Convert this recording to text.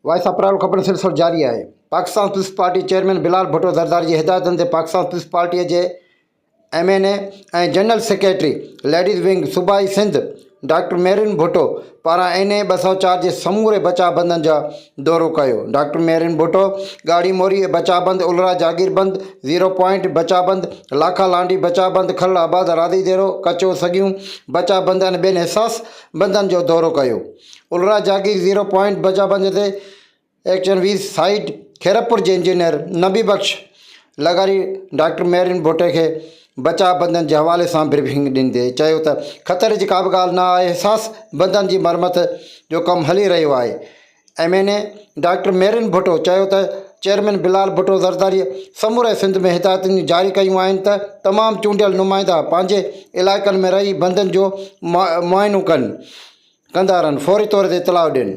Wise अपराल खपण सिलसिलो जारी है। Pakistan Peoples Party chairman Bilal Bhutto Zardari की हिदायतुनि ते पाकिस्तान पीपल्स पार्टी के MNA ऐं जनरल सेक्रेटरी लेडीज़ विंग सूबाई सिंध ڈاڪٽر مھرين भुट्टो पारां NA 204 जे समूरे बचाव बंदन जा दौरो कयो। ڈاڪٽر مھرين भुट्टो गाड़ी मोरी बचाव बंद, उलरा जागीर बंद, 0 पॉइंट बचाव बंद, लाखा लांडी बचाव बंद, खल आबाद राधी देरो, कचो सगियूं बचाव बंद ऐं ॿियनि हिसास बंदन जो दौरो कयो। उलरा जागीर 0 पॉइंट बचाव बंद ते एक्शन वी साइड खैरपुर जे इंजीनियर नबी बख्श लगारी ڈاڪٽر مھرين भुट्टे खे बचाव बंदन के हवाले से ब्रीफिंग ॾींदे चयो त ख़तरे की का भी ॻाल्हि न आहे, हिसास बंदन की मरम्मत जो कम हली रहियो आहे। MNA ڈاڪٽر مھرين भुट्टो चयो त चेयरमैन बिलाल भुट्टो ज़रदारी समूरे सिंध में हिदायतुनि जारी कयूं आहिनि त तमाम चूंडियल नुमाइंदा पंहिंजे इलाइक़नि में रही बंदन जो मुआइनो कंदा रहनि, फौरी तौर ते इतलाउ ॾियनि।